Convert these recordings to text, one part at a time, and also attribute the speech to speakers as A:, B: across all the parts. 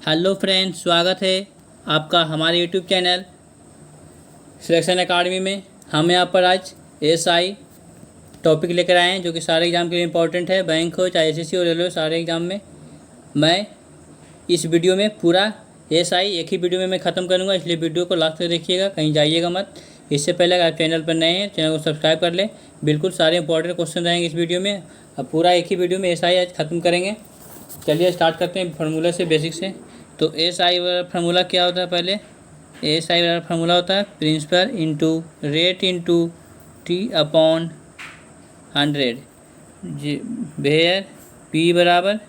A: Hello friends, स्वागत है आपका हमारे यूट्यूब चैनल सिलेक्शन एकेडमी में। हम यहाँ पर आज एएसआई टॉपिक लेकर आए हैं जो कि सारे एग्ज़ाम के लिए इम्पोर्टेंट है। बैंक हो चाहे एसएससी हो रेलवे, सारे एग्ज़ाम में मैं इस वीडियो में पूरा एएसआई एक ही वीडियो में मैं ख़त्म करूँगा, इसलिए वीडियो को लास्ट तक देखिएगा, कहीं जाइएगा मत। इससे पहले अगर आप चैनल पर नए हैं, चैनल को सब्सक्राइब कर लें। बिल्कुल सारे इंपॉर्टेंट क्वेश्चन रहेंगे इस वीडियो में। अब पूरा एक ही वीडियो में एएसआई आज ख़त्म करेंगे। चलिए स्टार्ट करते हैं फार्मूला से, बेसिक से। तो एएसआई वाला फार्मूला क्या होता है? पहले एएसआई वाला फार्मूला होता है principal into rate into T upon 100, where P बराबर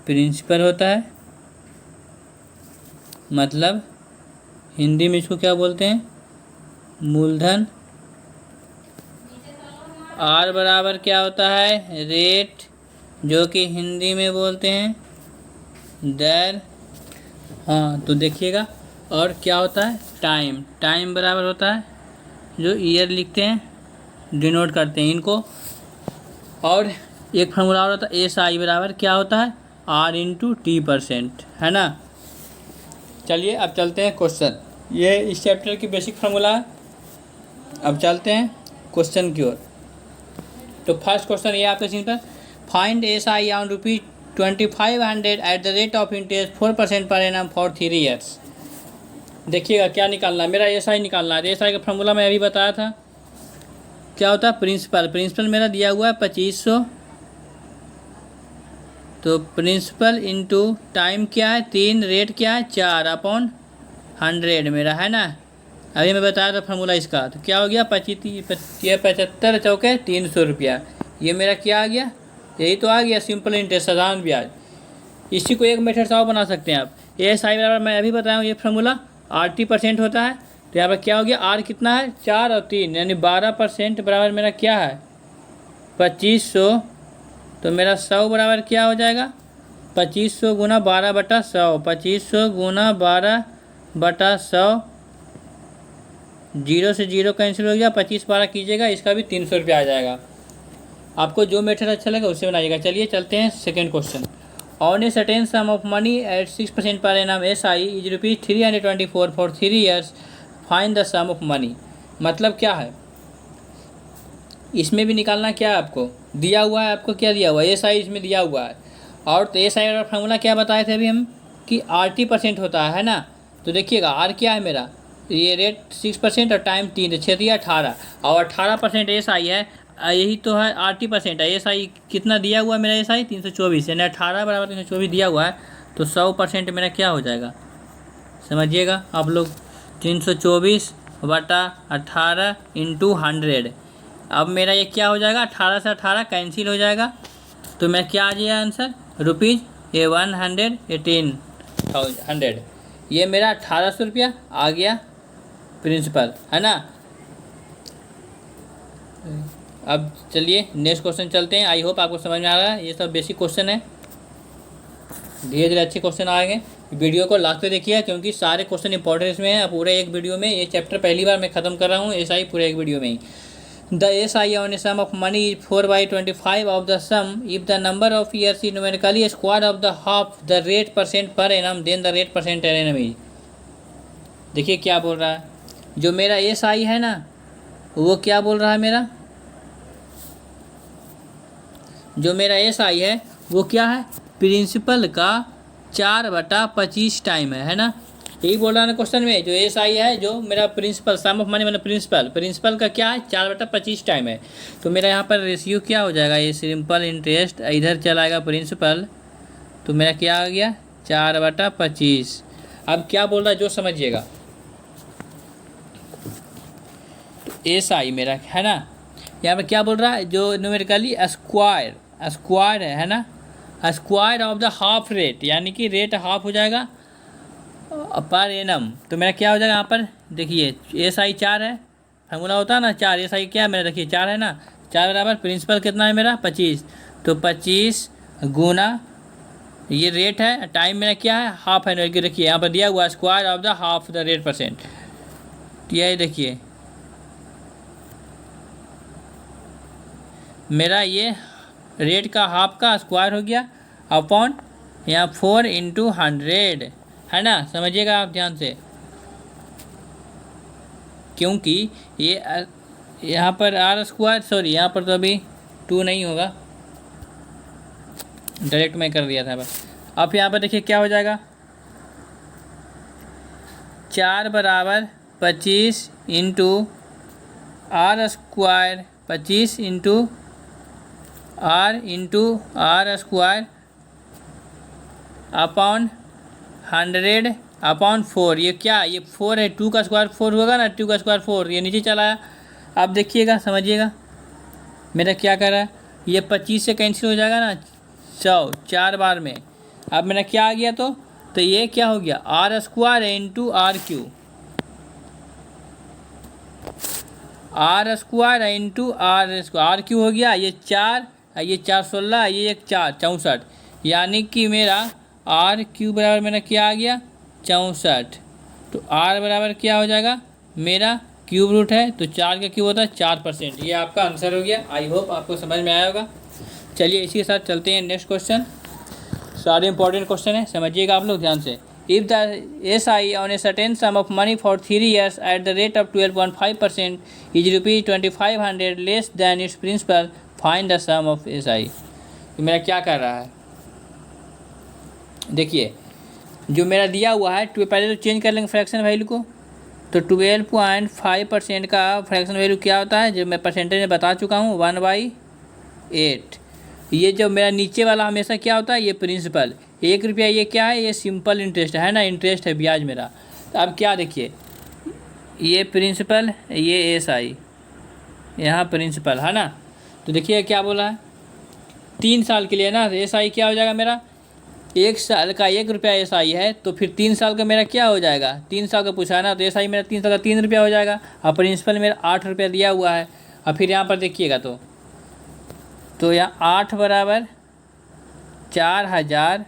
A: प्रिंसिपल होता है। मतलब हिंदी में इसको क्या बोलते हैं? मूलधन। आर बराबर क्या होता है? रेट, जो कि हिंदी में बोलते हैं दर। हाँ, तो देखिएगा। और क्या होता है? टाइम। टाइम बराबर होता है जो ईयर लिखते हैं, डिनोट करते हैं इनको। और एक फार्मूला और होता है एएसआई बराबर क्या होता है? आर इंटू टी परसेंट, है ना। चलिए अब चलते हैं क्वेश्चन। ये इस चैप्टर की बेसिक फार्मूला है। अब चलते हैं क्वेश्चन की ओर। तो फर्स्ट क्वेश्चन ये आपके स्क्रीन पर, find ASI on ₹2500 eight the rate of interest 4% per annum for 3 years. देखिएगा क्या निकालना है, मेरा एएसआई निकालना है। एएसआई का फार्मूला मैं अभी बताया था, क्या होता है? प्रिंसिपल। प्रिंसिपल मेरा दिया हुआ है 2500, तो प्रिंसिपल इंटू टाइम क्या है? 3, रेट क्या है? 4 अपॉन 100 मेरा, है ना। अभी मैं बताया था फार्मूला इसका, तो क्या हो गया? 75 चौके 300 रुपया। ये मेरा क्या आ गया? यही तो आ गया सिंपल इंटरेस्ट, साधारण ब्याज। इसी को एक मेथड से और बना सकते हैं आप। एएसआई बराबर मैं अभी बताया हूँ, ये फार्मूला RT% होता है। तो यहाँ पर क्या हो गया? आर कितना है? 4 और 3 यानी 12% बराबर मेरा क्या है? 2500। तो मेरा 100 बराबर क्या हो जाएगा? 2500 गुना 12/100। 2500 गुना 12/100, 0 से 0 कैंसिल हो गया। 25 12 कीजिएगा, इसका भी 300 रुपया आ जाएगा। आपको जो मेथड अच्छा लगे उससे बनाइएगा। चलिए चलते हैं second question. On a certain sum of money at 6% per annum S I is ₹324 for 3 years, find the sum of money. मतलब क्या है? इसमें भी निकालना क्या है आपको? दिया हुआ है, आपको क्या दिया हुआ है? एसआई इसमें दिया हुआ है। और तो एसआई का फार्मूला क्या बताए थे अभी हम कि RT% होता है ना। तो देखिएगा आर क्या है मेरा? ये रेट 6% और टाइम 3, 6 18, और 18% एसआई है। यही तो है RT% है। एसआई कितना दिया हुआ है मेरा? एसआई 324 यानी 18 बराबर 324 दिया हुआ है। तो 100% मेरा क्या हो जाएगा? समझिएगा आप लोग। 324/18 इंटू 100। अब मेरा ये क्या हो जाएगा? 18 से 18 कैंसिल हो जाएगा। तो मेरा क्या आ जाएगा आंसर? ₹118,000। ये मेरा 1800 रुपया आ गया प्रिंसिपल, है ना। अब चलिए नेक्स्ट क्वेश्चन चलते हैं। आई होप आपको समझ में आ रहा है। ये सब बेसिक क्वेश्चन है, धीरे धीरे अच्छे क्वेश्चन आएंगे। वीडियो को लास्ट तक देखिए क्योंकि सारे क्वेश्चन इंपॉर्टेंट इसमें हैं। पूरे एक वीडियो में ये चैप्टर पहली बार मैं ख़त्म कर रहा हूँ एएसआई पूरे एक वीडियो में ही। The SI on a sum of money is 4/25 of the sum if the number of years is numerically square of the half the rate percent per annum then the rate percent annum is. देखिए क्या बोल रहा है। जो मेरा SI है ना, वो क्या बोल रहा है मेरा? जो मेरा एसआई है वो क्या है? प्रिंसिपल का 4/25 टाइम है ना। यही बोल रहा है ना क्वेश्चन में। जो एसआई है, जो मेरा प्रिंसिपल सम ऑफ मनी मतलब प्रिंसिपल का क्या है? 4/25 टाइम है। तो मेरा यहाँ पर रेशियो क्या हो जाएगा? ये सिंपल इंटरेस्ट इधर चलाएगा प्रिंसिपल, तो मेरा क्या आ गया? 4/25। अब क्या बोल रहा है जो समझिएगा। तो एसआई मेरा है ना, यहाँ पर क्या बोल रहा है? जो न्यूमेरिकली स्क्वायर है ना, square of the half rate, यानी कि रेट हाफ हो जाएगा पर एनम। तो मेरा क्या हो जाएगा यहाँ पर? देखिए एसआई 4 है, फार्मूला होता है ना 4। एसआई क्या है मेरा? देखिए 4 है ना। 4 बराबर प्रिंसिपल कितना है मेरा? 25। तो 25 गुना ये रेट है, टाइम मेरा क्या है? हाफ है। देखिए यहाँ पर दिया हुआ square of the half the rate percent. यही देखिए मेरा ये रेट का हाफ का स्क्वायर हो गया अपॉन यहाँ 4 इंटू 100 है ना, समझिएगा आप ध्यान से, क्योंकि ये यहाँ पर आर स्क्वायर, सॉरी यहाँ पर तो अभी 2 नहीं होगा, डायरेक्ट मैं कर दिया था बस। अब यहाँ पर देखिए क्या हो जाएगा, 4 बराबर 25 into R square, 25 into R square upon 100 upon 4। ये क्या, ये 4 है, 2 का स्क्वायर 4 होगा ना, 2 का स्क्वायर 4, ये नीचे चला आया। अब देखिएगा, समझिएगा मेरा क्या कर रहा है, ये 25 से कैंसिल हो जाएगा ना, 100 4 बार में। अब मेरा क्या आ गया, तो ये क्या हो गया, R square into R Q, R square into R Q हो गया। ये 4, ये 4 16, ये एक 4 64, यानी कि मेरा आर क्यू बराबर मेरा क्या आ गया, 64। तो आर बराबर क्या हो जाएगा, मेरा क्यूब रूट है, तो 4 का क्यूब होता है 4%। ये आपका आंसर हो गया। आई होप आपको समझ में आया होगा। चलिए इसी के साथ चलते हैं नेक्स्ट क्वेश्चन। सारे इंपॉर्टेंट क्वेश्चन है, समझिएगा आप लोग ध्यान से। If the S I on a certain sum of money for 3 years at the rate of 12.5% is ₹2500 less than its principal, find the sum of S I. तो मेरा क्या कर रहा है, देखिए जो मेरा दिया हुआ है, पहले तो चेंज कर लेंगे फ्रैक्शन वैल्यू को। तो 12.5% का फ्रैक्शन वैल्यू क्या होता है, जो मैं परसेंटेज में बता चुका हूँ, 1/8। ये जो मेरा नीचे वाला हमेशा क्या होता है, ये प्रिंसिपल, 1 रुपया, ये क्या है, ये सिंपल इंटरेस्ट है ना, इंटरेस्ट है, ब्याज मेरा। तो अब क्या देखिए, ये प्रिंसिपल, ये एस आई, यहाँ प्रिंसिपल है ना। तो देखिए क्या बोला है, 3 साल के लिए ना, एस आई क्या हो जाएगा मेरा, 1 साल का 1 रुपया एस आई है, तो फिर 3 साल का मेरा क्या हो जाएगा, 3 साल का पूछा है ना, तो एस आई मेरा 3 साल का 3 रुपया हो जाएगा, और प्रिंसिपल मेरा 8 रुपया दिया हुआ है। और फिर यहाँ पर देखिएगा, तो यहाँ 8 बराबर 4000,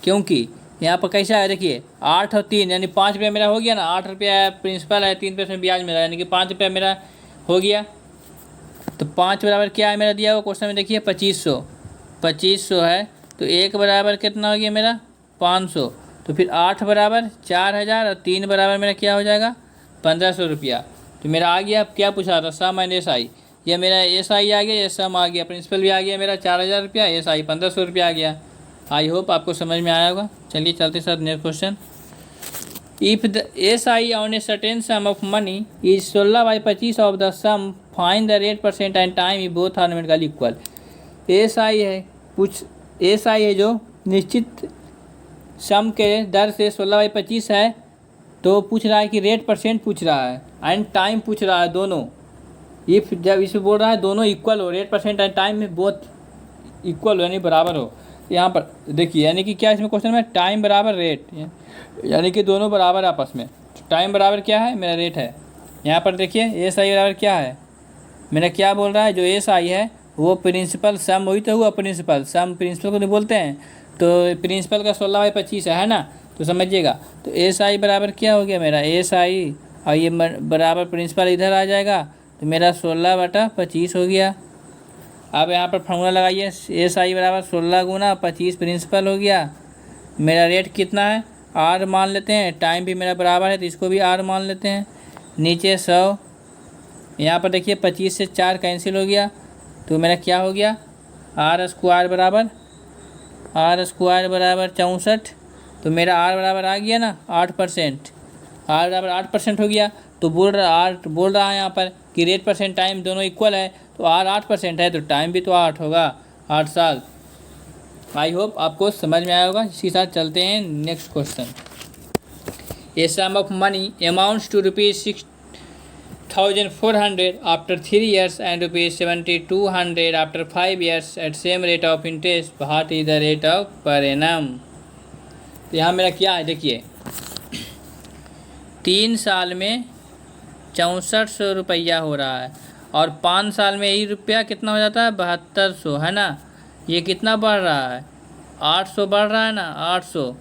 A: क्योंकि यहाँ पर कैसा है, देखिए 8 और 3 यानी 5 रुपया मेरा हो गया ना, 8 रुपया प्रिंसिपल है, 3% ब्याज मेरा, यानी कि 5 रुपया मेरा हो गया। तो 5 बराबर क्या है मेरा दिया हुआ क्वेश्चन में, देखिए 2500 है, तो 1 बराबर कितना हो गया मेरा, 500। तो फिर 8 बराबर 4000 और 3 बराबर मेरा क्या हो जाएगा, 1500 रुपया। तो मेरा आ गया, अब क्या पूछा था, सम एंड एस आई, या मेरा एस आई आ गया, या सम आ गया, प्रिंसिपल भी आ गया मेरा 4000 रुपया, एस आई 1500 रुपया आ गया। आई होप आपको समझ में आया होगा। चलिए चलते साथ next question. If the S I on a certain sum of money is 16/25 of the sum, find the rate percent and time both are numerically equal. S I है, एस आई है जो निश्चित सम के दर से 16/25 है, तो पूछ रहा है कि रेट परसेंट पूछ रहा है एंड टाइम पूछ रहा है, दोनों। इफ़ जब इसमें बोल रहा है दोनों इक्वल हो, रेट परसेंट एंड टाइम में बोथ इक्वल हो यानी बराबर हो। यहाँ पर देखिए, यानी कि क्या इसमें क्वेश्चन में, टाइम बराबर रेट, यानी कि दोनों बराबर आपस में। टाइम बराबर क्या है, मेरा रेट है। यहाँ पर देखिए एस आई बराबर क्या है, मेरा क्या बोल रहा है, जो एस आई है वो प्रिंसिपल सम, वही तो हुआ प्रिंसिपल सम, प्रिंसिपल को नहीं बोलते हैं, तो प्रिंसिपल का 16/25 है ना, तो समझिएगा। तो एस आई बराबर क्या हो गया मेरा, एस आई और ये बराबर प्रिंसिपल इधर आ जाएगा, तो मेरा 16/25 हो गया। अब यहाँ पर फॉर्मूला लगाइए, एस आई बराबर 16 गुना 25 प्रिंसिपल हो गया। मेरा रेट कितना है, आर मान लेते हैं, टाइम भी मेरा बराबर है तो इसको भी आर मान लेते हैं। नीचे 100, यहाँ पर देखिए 25 से 4 कैंसिल हो गया, तो मेरा क्या हो गया, आर स्क्वायर बराबर 64। तो मेरा आर बराबर आ गया ना 8%, आर बराबर 8% हो गया। तो बोल रहा है यहाँ पर कि रेट परसेंट टाइम दोनों इक्वल है, तो आर 8% है, तो टाइम भी तो 8 होगा, 8 साल। आई होप आपको समझ में आया होगा। इसी साथ चलते हैं next question. A sum of money amounts to ₹6400 after 3 years and ₹7200 after 5 years at same rate of interest, what is the rate of per annum. तो यहाँ मेरा क्या है, देखिए 3 साल में 6400 रुपया हो रहा है, और 5 साल में यही रुपया कितना हो जाता है, 7200 है ना। ये कितना बढ़ रहा है, 800 बढ़ रहा है ना, 800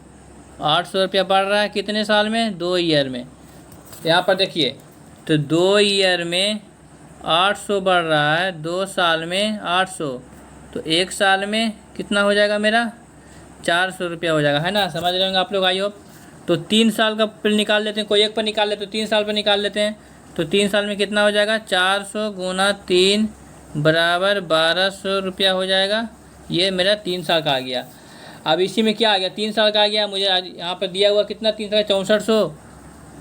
A: रुपया बढ़ रहा है, कितने साल में, 2 ईयर में। यहाँ पर देखिए, तो 2 ईयर में 800 बढ़ रहा है, 2 साल में 800, तो 1 साल में कितना हो जाएगा मेरा? 400 रुपया हो जाएगा, है ना? समझ रहे होंगे आप लोग, आई होप। तो 3 साल का पर निकाल लेते हैं, कोई एक पर निकाल लेते तो 3 साल पर निकाल लेते हैं। तो 3 साल में कितना हो जाएगा? 400 गुना 3 बराबर 1200 रुपया हो जाएगा। ये मेरा 3 साल का आ गया। अब इसी में क्या आ गया? 3 साल का आ गया मुझे। यहाँ पर दिया हुआ कितना 3 साल?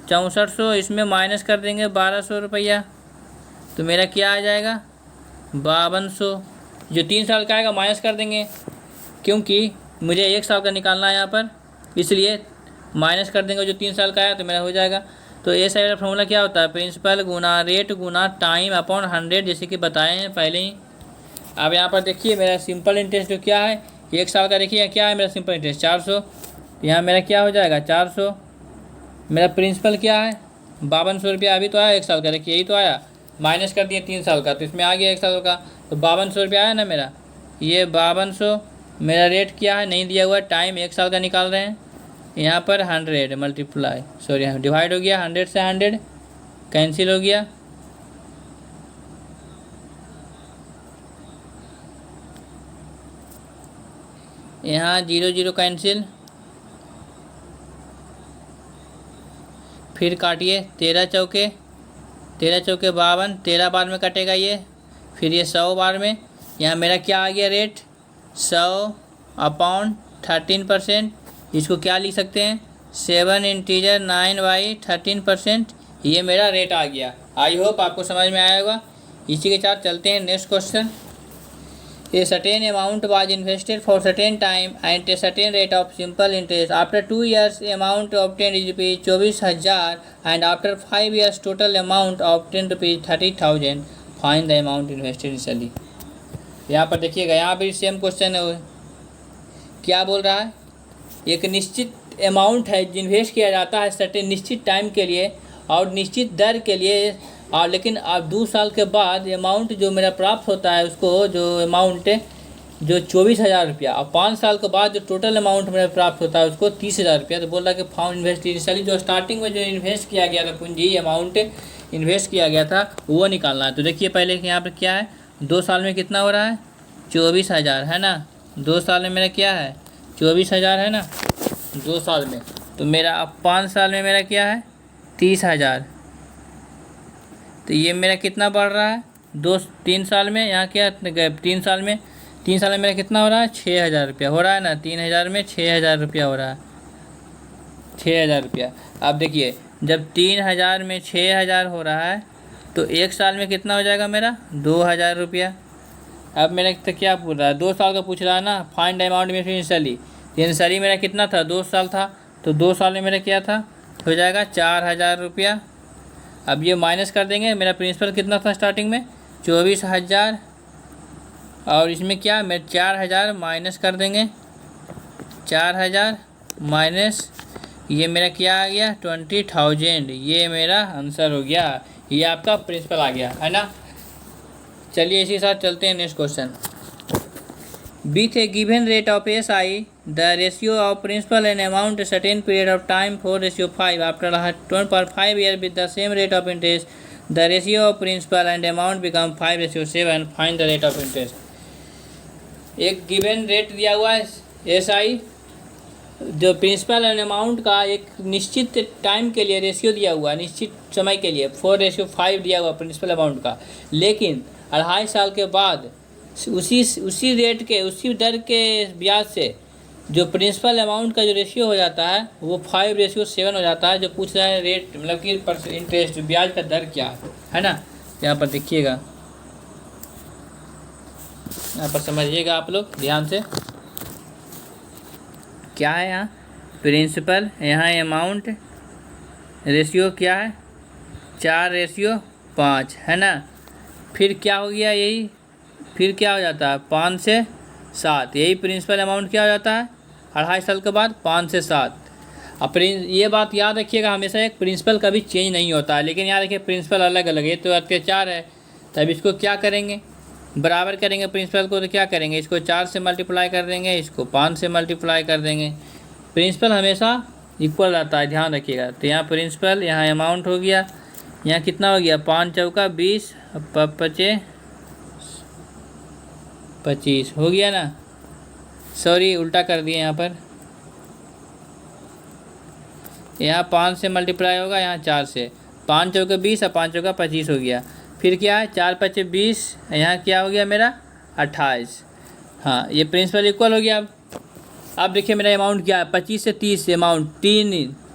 A: 6400। इसमें माइनस कर देंगे 1200 रुपया, तो मेरा क्या आ जाएगा? 5200। जो 3 साल का आएगा माइनस कर देंगे, क्योंकि मुझे 1 साल का निकालना है यहाँ पर, इसलिए माइनस कर देंगे जो 3 साल का आया, तो मेरा हो जाएगा। तो ये सारा फॉर्मूला क्या होता है? प्रिंसिपल गुना रेट गुना टाइम अपॉन 100, जैसे कि बताए हैं पहले ही। अब यहाँ पर देखिए मेरा सिंपल इंटरेस्ट जो क्या है 1 साल का, देखिए क्या है मेरा सिंपल इंटरेस्ट 400। यहाँ मेरा क्या हो जाएगा? 400। मेरा प्रिंसिपल क्या है? 5200 रुपया अभी तो आया 1 साल का, देखिए यही तो आया, माइनस कर दिया 3 साल का, तो इसमें आ गया 1 साल का, तो 5200 रुपया आया ना मेरा। ये 5200। मेरा रेट क्या है? नहीं दिया हुआ, टाइम 1 साल का निकाल रहे हैं। यहाँ पर 100 मल्टीप्लाई सॉरी डिवाइड हो गया, 100 से 100 कैंसिल हो गया। यहाँ 0 0 कैंसिल, फिर काटिए 13 चौके 52, 13 बार में कटेगा ये, फिर ये 100 बार में। यहाँ मेरा क्या आ गया रेट? 100 अपॉन 13%। इसको क्या लिख सकते हैं? 7 इंटीजर 9/13%। ये मेरा रेट आ गया। आई होप आपको समझ में आया होगा। इसी के साथ चलते हैं next question. A certain amount was invested for certain time and a certain rate of simple interest. After 2 years, amount obtained is rupees 24,000 and after 5 years, total amount obtained rupees 30,000. Find the amount invested initially. यहाँ पर देखिएगा, यहाँ भी same question है। क्या बोल रहा है? एक निश्चित अमाउंट है इन्वेस्ट किया जाता है सर्टेन निश्चित टाइम के लिए और निश्चित दर के लिए, और लेकिन अब 2 साल के बाद अमाउंट जो मेरा प्राप्त होता है उसको, जो अमाउंट जो 24,000 रुपया, और 5 साल के बाद जो टोटल अमाउंट मेरा प्राप्त होता है उसको 30,000 रुपया। तो बोल रहा है कि फाउंड इन्वेस्ट इनिशियली, जो स्टार्टिंग में जो इन्वेस्ट किया गया था पूंजी अमाउंट इन्वेस्ट किया गया था वो निकालना है। तो देखिए पहले यहाँ पर क्या है, 2 साल में कितना हो रहा है? 24,000 है ना। 2 साल में मेरा क्या है? 24,000 है ना 2 साल में। तो मेरा अब 5 साल में मेरा क्या है? 30,000। तो ये मेरा कितना बढ़ रहा है? 3 साल में यहाँ क्या 3 साल में मेरा कितना हो रहा है? 6,000 रुपया हो रहा है ना। 3,000 में 6,000 रुपया हो रहा है, 6,000 रुपया। अब देखिए जब 3,000 में 6,000 हो रहा है तो 1 साल में कितना हो जाएगा मेरा? 2,000 रुपया। अब मेरा तो क्या पूछ रहा है? 2 साल का पूछ रहा है ना। फाइंड अमाउंट में इनिशियली, इनिशियली मेरा कितना था? 2 साल था, तो 2 साल में मेरा क्या था? हो जाएगा 4,000 रुपया। अब ये माइनस कर देंगे, मेरा प्रिंसिपल कितना था स्टार्टिंग में? 24,000, और इसमें क्या मैं 4,000 माइनस कर देंगे, 4,000 माइनस ये मेरा क्या आ गया? 20,000। ये मेरा आंसर हो गया, ये आपका प्रिंसिपल आ गया, है ना। चलिए इसी के साथ चलते हैं next question. With a given rate of SI, the ratio of principal and amount a certain period of time 4:5. After 2.5 years with the same rate of interest, the ratio of principal and amount become 5:7. Find the rate of interest. एक given rate दिया हुआ है SI, जो principal and amount का एक निश्चित time के लिए रेशियो दिया हुआ है, निश्चित समय के लिए 4:5 दिया हुआ प्रिंसिपल अमाउंट का, लेकिन 2.5 साल के बाद उसी रेट के, उसी दर के ब्याज से जो प्रिंसिपल अमाउंट का जो रेशियो हो जाता है वो 5:7 हो जाता है। जो पूछ रहा है रेट मतलब कि इंटरेस्ट ब्याज का दर क्या है ना। यहाँ पर देखिएगा, यहाँ पर समझिएगा आप लोग ध्यान से, क्या है यहाँ प्रिंसिपल, यहाँ अमाउंट, रेशियो क्या है 4:5 है ना। फिर क्या हो गया, यही फिर क्या हो जाता है 5 से 7, यही प्रिंसिपल अमाउंट क्या हो जाता है 2.5 साल के बाद 5 से 7। अब ये बात याद रखिएगा हमेशा, एक प्रिंसिपल कभी चेंज नहीं होता है, लेकिन याद रखिए प्रिंसिपल अलग अलग है। तो अत्याचार है, तब इसको क्या करेंगे, बराबर करेंगे प्रिंसिपल को। तो क्या करेंगे, इसको 4 से मल्टीप्लाई कर देंगे, इसको 5 से मल्टीप्लाई कर देंगे। प्रिंसिपल हमेशा इक्वल रहता है, ध्यान रखिएगा। तो यहाँ प्रिंसिपल, यहाँ अमाउंट हो गया, यहाँ कितना हो गया, 5 चौका 20, 5 25 हो गया ना। सॉरी उल्टा कर दिए यहाँ पर, यहाँ 5 से मल्टीप्लाई होगा, यहाँ 4 से। 5 चौके 20 और 5 चौका 25 हो गया। फिर क्या है, 4 5 20, यहाँ क्या हो गया मेरा 28। हाँ ये प्रिंसिपल इक्वल हो गया। अब देखिए मेरा अमाउंट क्या है, 25 से 30 अमाउंट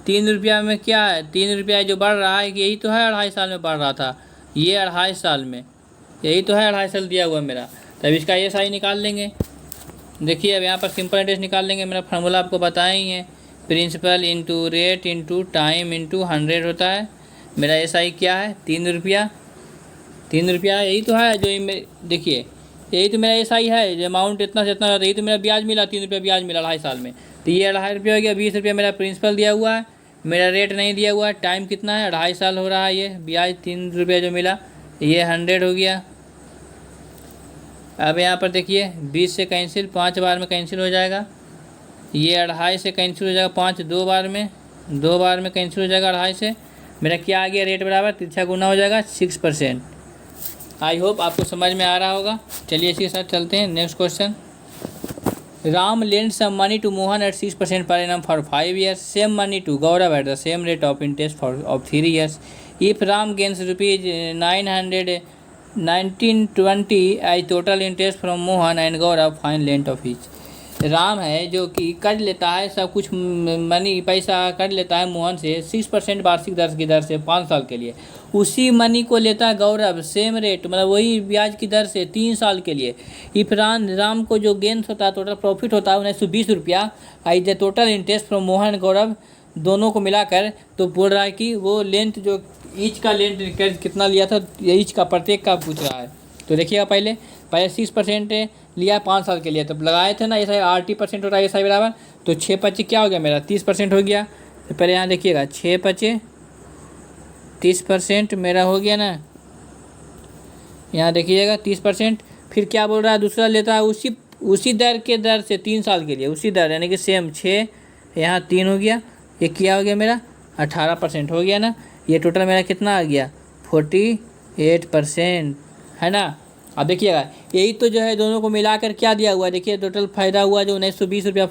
A: 3 रुपया में क्या है, 3 रुपया जो बढ़ रहा है, यही तो है 2.5 साल में बढ़ रहा था, ये 2.5 साल में, यही तो है 2.5 साल दिया हुआ मेरा। तब इसका ये साई निकाल लेंगे। देखिए अब यहाँ पर सिंपल इंटरेस्ट निकाल लेंगे। मेरा फार्मूला आपको बताया ही है, principal into rate into time into 100 होता है। मेरा एस आई क्या है, 3 रुपया, 3 रुपया यही तो है जो देखिए यही तो मेरा एस आई है, जो अमाउंट इतना से इतना, यही तो मेरा ब्याज मिला, 3 रुपया ब्याज मिला 2.5 साल में। तो ये 2.5 रुपया हो गया, 20 रुपया मेरा प्रिंसिपल दिया हुआ है, मेरा रेट नहीं दिया हुआ है, टाइम कितना है 2.5 साल हो रहा है, ये ब्याज 3 रुपया जो मिला, ये 100 हो गया। अब यहाँ पर देखिए 20 से कैंसिल, 5 बार में कैंसिल हो जाएगा, ये 2.5 से कैंसिल हो जाएगा, 5 2 बार में कैंसिल हो जाएगा 2.5 से। मेरा क्या आ गया, रेट बराबर तिरछा गुना हो जाएगा 6%। आई होप आपको समझ में आ रहा होगा। चलिए इसी के साथ चलते हैं next question. Ram lend some money to Mohan at 6% per annum for 5 years, same money to Gaurav at the same rate of interest of 3 years. If Ram gains rupees 1920 as total interest from Mohan and Gaurav, find length of each. Ram है जो कि कर लेता है सब कुछ money पैसा कर लेता है मोहन से 6% वार्षिक दर की दर से 5 साल के लिए। उसी मनी को लेता है गौरव सेम रेट, मतलब वही ब्याज की दर से 3 साल के लिए। इफ राम को जो गेंस होता है, टोटल प्रॉफिट होता है 1920 रुपया, I the total interest from Mohan Gaurav, दोनों को मिलाकर तो बोल रहा है कि वो लेंथ जो ईच का लेंथ कितना लिया था, ईच का प्रत्येक का पूछ रहा है। तो देखिएगा पहले 6% लिया 5 साल के लिए, तब लगाए थे ना, ऐसा 80% हो रहा है ऐसा बराबर, तो 6 5 क्या हो गया मेरा 30% हो गया। तो पहले यहाँ देखिएगा 6 5 30% मेरा हो गया ना, यहाँ देखिएगा 30%। फिर क्या बोल रहा है, दूसरा लेता है उसी दर के दर से 3 साल के लिए, उसी दर यानी कि सेम 6, यहाँ 3 हो गया, ये क्या हो गया मेरा 18% हो गया ना। ये टोटल मेरा कितना आ गया 48% है ना। अब देखिएगा यही तो जो है दोनों को मिलाकर क्या दिया हुआ है, देखिए टोटल फ़ायदा हुआ जो 1920 रुपया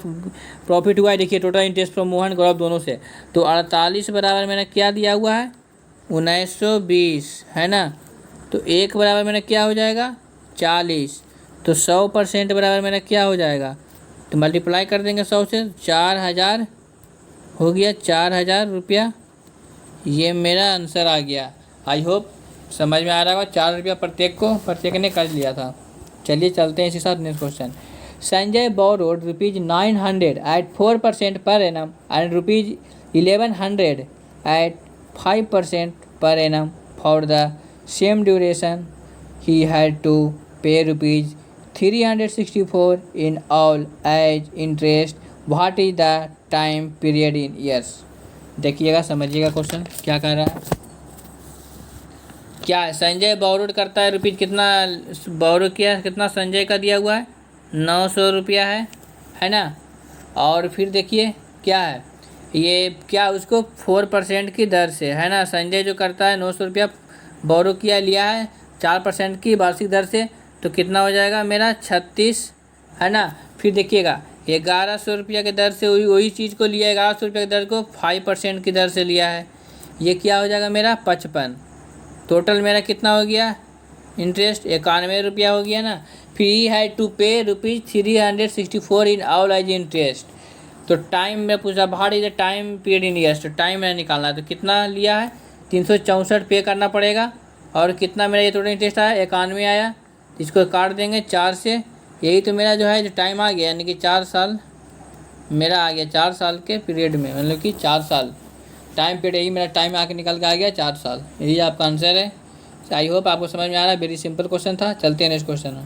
A: प्रॉफिट हुआ है। देखिए total interest from Mohan Gaurav दोनों से, तो 48 बराबर मैंने क्या दिया हुआ है 1920 है ना। तो 1 बराबर मैंने क्या हो जाएगा 40, तो 100% बराबर मैंने क्या हो जाएगा, तो मल्टीप्लाई कर देंगे 100 से, 4000 हो गया, 4000 रुपया, ये मेरा आंसर आ गया। आई होप समझ में आ रहा होगा। 4 रुपया प्रत्येक ने कर लिया था। चलिए चलते हैं इसी साथ next question. Sanjay borrowed rupees 900 at 4% per annum and rupees 1100 at 5% per annum for the same duration. He had to pay rupees 364 in all as interest. What is the time period in years? देखिएगा समझिएगा question क्या कह रहा है। क्या है, Sanjay borrowed करता है रुपीज़ कितना बोरो किया, कितना संजय का दिया हुआ है 900 रुपया है ना। और फिर देखिए क्या है, ये क्या उसको 4% की दर से है ना, संजय जो करता है 900 रुपया बोरो किया लिया है 4% की वार्षिक दर से, तो कितना हो जाएगा मेरा 36 है ना। फिर देखिएगा 1100 रुपया की दर से वही चीज़ को लिया, 1100 रुपये की दर को 5% की दर से लिया है, ये क्या हो जाएगा मेरा 55। टोटल मेरा कितना हो गया इंटरेस्ट 91 रुपया हो गया ना। फिर he had to pay rupees 364 in all as interest. तो टाइम में पूछा what is the time period in years, तो टाइम मैंने निकालना है, तो कितना लिया है 364 पे करना पड़ेगा। और कितना मेरा ये टोटल इंटरेस्ट आया 91 आया, इसको काट देंगे 4 से, यही तो मेरा जो है जो टाइम आ गया, यानी कि 4 साल मेरा आ गया, 4 साल के पीरियड में, मतलब कि 4 साल टाइम पीरियड, यही मेरा टाइम आके निकल के आ गया 4 साल। यही आपका आंसर है। आई होप आपको समझ में आ रहा है, वेरी सिंपल क्वेश्चन था। चलते हैं नेक्स्ट क्वेश्चन में।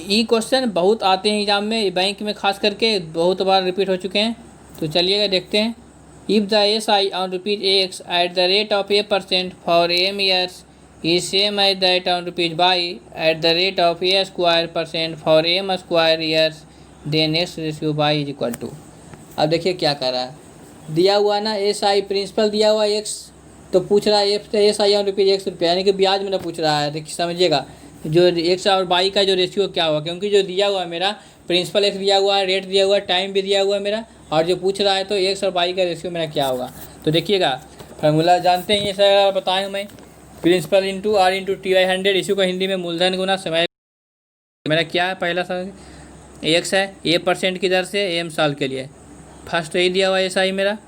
A: ये क्वेश्चन बहुत आते हैं एग्जाम में, बैंक में खास करके बहुत बार रिपीट हो चुके हैं, तो चलिएगा देखते हैं। If the S I on rupees X at the rate of A% for M years is same as that on rupees Y at the rate of A² % for M² years, then X ratio Y is equal to. अब देखिए क्या कर रहा है, दिया हुआ ना S I principal दिया हुआ एक्स तो पूछ रहा है SI ऑन रुपीज़ 100 रुपये, यानी कि ब्याज मेरा पूछ रहा है। देखिए समझिएगा, जो 100 और 22 का जो रेशियो क्या हुआ, क्योंकि जो दिया हुआ है मेरा प्रिंसिपल एक्स दिया हुआ है, रेट दिया हुआ है, टाइम भी दिया हुआ है मेरा, और जो पूछ रहा है तो 100 और 22 का रेशियो मेरा क्या होगा। तो देखिएगा फार्मूला जानते हैं, ये सर बताएँ मैं, principal into R into TI100, इसी को हिंदी में मूलधन गुना समय मेरा क्या है, पहला सर एक्स है, A% की दर से AM साल के लिए, फर्स्ट यही दिया हुआ है SI मेरा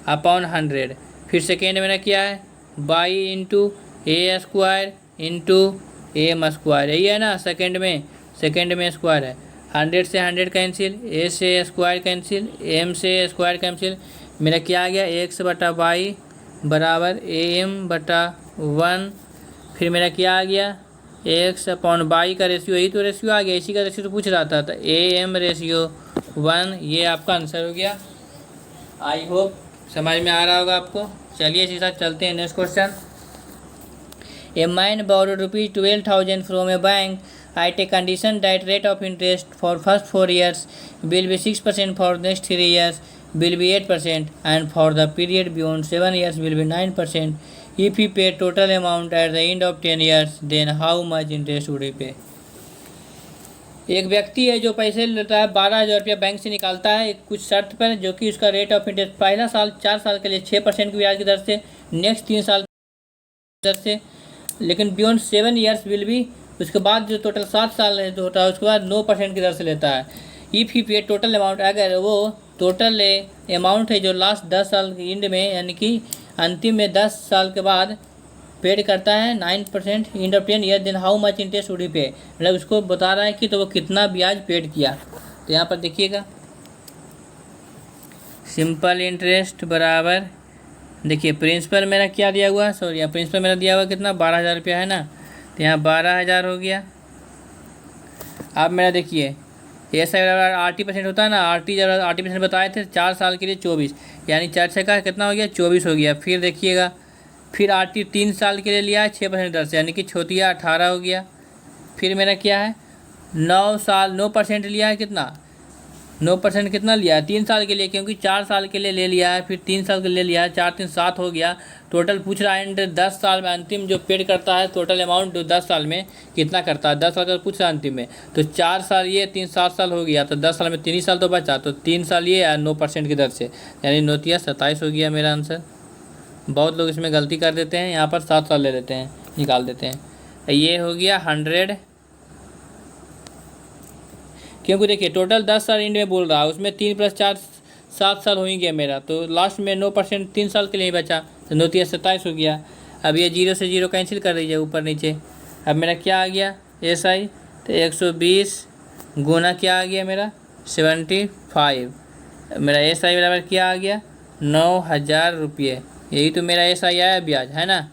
A: अपॉन 100। फिर सेकेंड मेरा क्या है, by into A² into AM square, यही है ना सेकेंड में स्क्वायर है। 100 से 100 कैंसिल, A से स्क्वायर कैंसिल, M से स्क्वायर कैंसिल, मेरा क्या आ गया x/y बराबर AM/1। फिर मेरा क्या आ गया x/y का रेशियो, यही तो रेशियो आ गया, इसी का रेशियो तो पूछ रहा था, तो AM/1, ये आपका आंसर हो गया। आई होप समझ में आ रहा होगा आपको। चलिए इसी साथ चलते हैं next question. A man borrowed ₹12,000 from a bank at a condition that rate of interest for first 4 years will be 6%, for next 3 years will be 8%, and for the period beyond 7 years will be 9%. If he paid total amount at the end of 10 years, then how much interest would he pay? एक व्यक्ति है जो पैसे लेता है, 12,000 रुपया bank से निकालता है कुछ शर्त पर, जो कि उसका रेट ऑफ इंटरेस्ट पहला साल 4 साल के लिए 6% की ब्याज की दर से, नेक्स्ट 3 साल की दर से, लेकिन बियॉन्ड 7 ईयर्स विल भी, उसके बाद जो टोटल 7 साल है जो होता है उसके बाद 9% की दर से लेता है। इफ़ ही पे टोटल अमाउंट, अगर वो टोटल अमाउंट है जो लास्ट 10 साल के एंड में, यानी कि अंतिम में 10 साल के बाद पेड करता है 9% end of 10 year, then how much interest would he pay, मतलब उसको बता रहा है कि तो वो कितना ब्याज पेड किया। तो यहाँ पर देखिएगा सिंपल इंटरेस्ट बराबर, देखिए प्रिंसिपल मेरा क्या दिया हुआ है, सॉरी प्रिंसिपल मेरा दिया हुआ कितना 12,000 रुपया है ना, तो यहाँ 12,000 हो गया। अब मेरा देखिए ऐसा RT% होता है ना, RT% बताए थे 4 साल के लिए 24, यानी 4 का कितना हो गया 24 हो गया। फिर देखिएगा फिर RT 3 साल के लिए लिया है 6% दर से, यानी कि छोटिया 18 हो गया। फिर मेरा क्या है 9% लिया है, कितना 9% कितना लिया है 3 साल के लिए, क्योंकि 4 साल के लिए ले लिया है, फिर 3 साल के लिए लिया है, 4 3 7 हो गया। टोटल पूछ रहा है 10 साल में अंतिम जो पेड करता है टोटल अमाउंट 10 साल में कितना करता है, 10 साल का पूछ रहा है अंतिम में, तो 4 साल ये 3 7 साल हो गया, तो 10 साल में 3 ही साल तो बचा, तो 3 साल ये 9% की दर से, यानी 27 हो गया मेरा आंसर। बहुत लोग इसमें गलती कर देते हैं, यहाँ पर 7 साल ले लेते हैं, निकाल देते हैं। ये हो गया 100, क्योंकि देखिए टोटल 10 साल इंड में बोल रहा है, उसमें 3 + 4 7 साल हो ही गया मेरा, तो लास्ट में 9% 3 साल के लिए बचा, तो 27 हो गया। अब ये 0 से 0 कैंसिल कर दीजिए ऊपर नीचे। अब मेरा क्या आ गया SI, तो 120 गुना क्या आ गया मेरा 75, मेरा SI बराबर क्या आ गया 9,000 रुपये, यही तो मेरा SI आया ब्याज, है ना।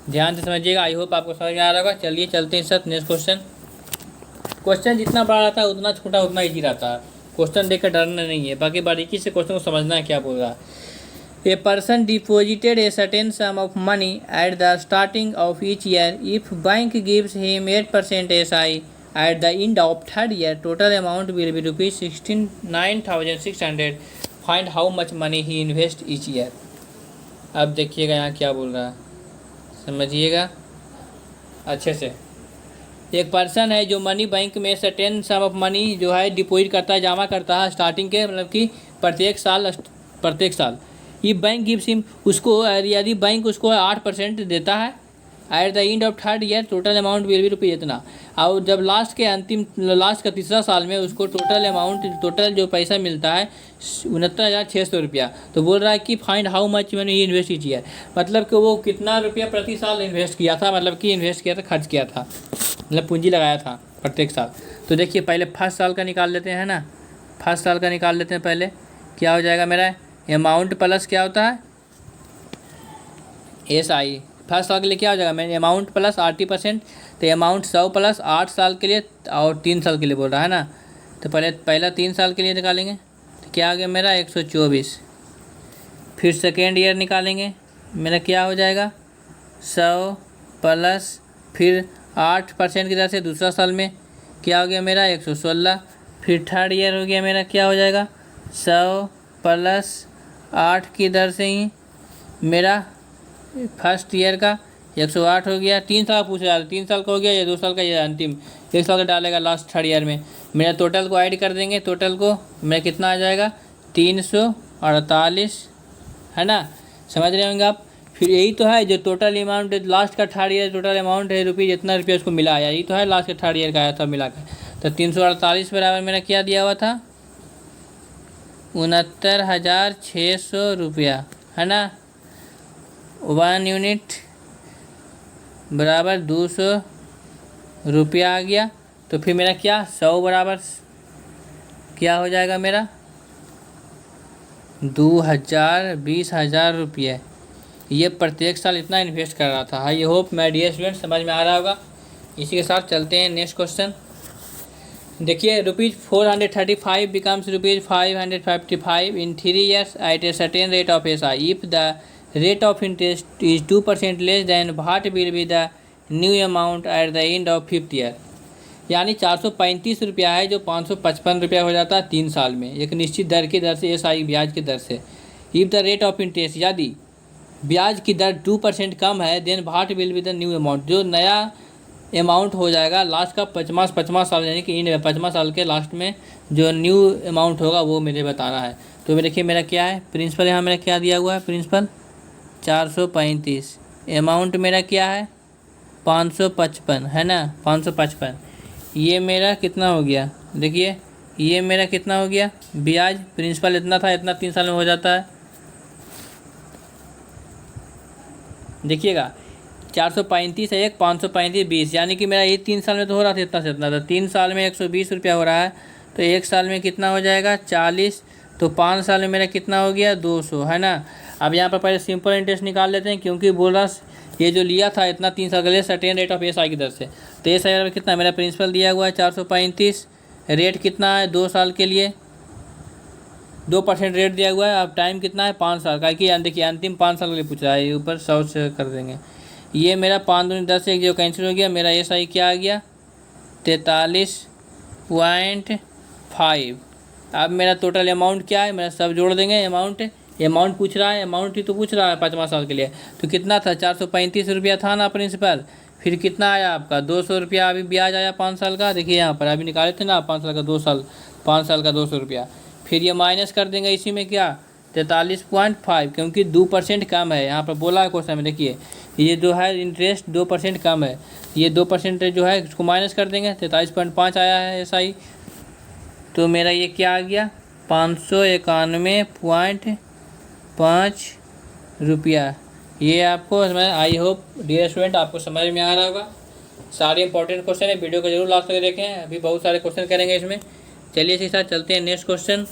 A: ध्यान से समझिएगा, आई होप आपको समझ में आ रहा होगा। चलिए चलते हैं सर नेक्स्ट क्वेश्चन। क्वेश्चन जितना बड़ा रहता है उतना छोटा उतना ईजी रहता है, क्वेश्चन देखकर डरना नहीं है, बाकी बारीकी से क्वेश्चन को समझना है क्या बोल रहा है। A person deposited A certain sum of money at the starting of each year, if bank gives him 8% SI at the end of 3rd year, total amount will be ₹69,600, find how much money he invest each year. अब देखिएगा यहाँ क्या बोल रहा है, समझिएगा अच्छे से। एक पर्सन है जो मनी बैंक में सर्टेन सम ऑफ मनी जो है डिपॉजिट करता है, जमा करता है स्टार्टिंग के, मतलब कि प्रत्येक साल। ये बैंक गिव्स हिम, उसको यदि बैंक उसको 8% देता है, at the end of 3rd year total amount will be रुपये इतना, और जब लास्ट का तीसरा साल में उसको टोटल जो पैसा मिलता है 69,600 रुपया। तो बोल रहा है कि find how much money he invest कीजिए, मतलब कि वो कितना रुपया प्रति साल इन्वेस्ट किया था, मतलब कि इन्वेस्ट किया था, खर्च किया था, मतलब पूंजी लगाया था प्रत्येक साल। तो देखिए पहले फर्स्ट साल का निकाल लेते हैं ना, फर्स्ट साल का निकाल लेते हैं पहले। क्या हो जाएगा मेरा अमाउंट प्लस क्या होता है SI, फर्स्ट साल के लिए क्या हो जाएगा मेरे अमाउंट प्लस RT%, तो अमाउंट 100 प्लस 8 साल के लिए और 3 साल के लिए बोल रहा है ना, तो पहला 3 साल के लिए निकालेंगे, तो क्या हो गया मेरा 124। फिर सेकेंड ईयर निकालेंगे, मेरा क्या हो जाएगा 100 प्लस फिर 8% की दर से दूसरा साल में क्या हो गया मेरा 116। फिर 3rd ईयर हो गया मेरा क्या हो जाएगा 100 प्लस 8 की दर से ही मेरा फर्स्ट ईयर का 108 हो गया। 3 साल पूछ रहा था, 3 साल का हो गया या 2 साल का या अंतिम 1 साल का डालेगा लास्ट थर्ड ईयर में। मेरा टोटल को ऐड कर देंगे, टोटल को मेरा कितना आ जाएगा 348, है ना, समझ रहे होंगे आप। फिर यही तो है जो टोटल अमाउंट लास्ट का थर्ड ईयर टोटल अमाउंट है रुपये, जितना रुपये उसको मिला आया, यही तो है लास्ट का थर्ड ईयर का आया था मिलाकर। तो 348 बराबर मेरा क्या दिया हुआ था 69,600 रुपया, है ना। 1 यूनिट बराबर 200 रुपया आ गया। तो फिर मेरा क्या 100 बराबर क्या हो जाएगा मेरा 20,000 रुपये। ये प्रत्येक साल इतना इन्वेस्ट कर रहा था। I hope my dear student समझ में आ रहा होगा। इसी के साथ चलते हैं नेक्स्ट क्वेश्चन। देखिए ₹435 becomes ₹555 in 3 years at a certain rate of SI. If the rate of interest is 2% less, then what will be the new amount at the end of 5th year? यानी 435 रुपया है जो 555 रुपया हो जाता है 3 साल में, एक निश्चित दर की दर से, SI ब्याज की दर से। If the rate of interest, यदि ब्याज की दर 2% कम है, then what will be the new amount, जो नया अमाउंट हो जाएगा लास्ट का 55 साल, यानी कि इन 55 साल के लास्ट में जो न्यू अमाउंट होगा वो मुझे बताना है। तो देखिए मेरा क्या है प्रिंसिपल, यहाँ मेरा क्या दिया हुआ है प्रिंसिपल 435, अमाउंट मेरा क्या है 555, है ना 555। ये मेरा कितना हो गया, देखिए ये मेरा कितना हो गया ब्याज, प्रिंसिपल इतना था, इतना 3 साल में हो जाता है। देखिएगा 435 है एक, 535 20, यानी कि मेरा ये 3 साल में तो हो रहा था इतना से इतना था, 3 साल में 120 रुपया हो रहा है, तो 1 साल में कितना हो जाएगा 40, तो 5 साल में मेरा कितना हो गया 200, है ना। अब यहाँ पर पहले सिंपल इंटरेस्ट निकाल लेते हैं, क्योंकि बोल रहा ये जो लिया था इतना 3 साल के लिए सर्टेन रेट ऑफ SI की दर से, तो SI में कितना मेरा प्रिंसिपल दिया हुआ है 435, रेट कितना है 2 साल के लिए 2% रेट दिया हुआ है। अब टाइम कितना है 5 साल का, कि देखिए अंतिम 5 साल के लिए पूछ रहा है, ऊपर 100 से कर देंगे। ये मेरा 5 दूनी 10 से एक जो कैंसिल हो गया, मेरा SI क्या आ गया 43.5। अब मेरा टोटल अमाउंट क्या है, मेरा सब जोड़ देंगे, अमाउंट पूछ रहा है, अमाउंट ही तो पूछ रहा है 5वां साल के लिए, तो कितना था 435 रुपया था ना प्रिंसिपल, फिर कितना आया आपका 200 रुपया अभी ब्याज आया 5 साल का। देखिए यहाँ पर अभी निकाले थे ना 5 साल का 5 साल का 200 रुपया, फिर ये माइनस कर देंगे इसी में क्या 43.5, क्योंकि 2% कम है, यहाँ पर बोला है क्वेश्चन में। देखिए ये जो है इंटरेस्ट 2% कम है, ये 2% जो है इसको माइनस कर देंगे, 43.5 आया है SI। तो मेरा ये क्या आ गया 591.5 रुपया। ये आपको आई होप डियर स्टूडेंट आपको समझ में आ रहा होगा। सारे इंपॉर्टेंट क्वेश्चन है, वीडियो को जरूर लास्ट तक देखें, अभी बहुत सारे क्वेश्चन करेंगे इसमें। चलिए इसी साथ चलते हैं नेक्स्ट क्वेश्चन।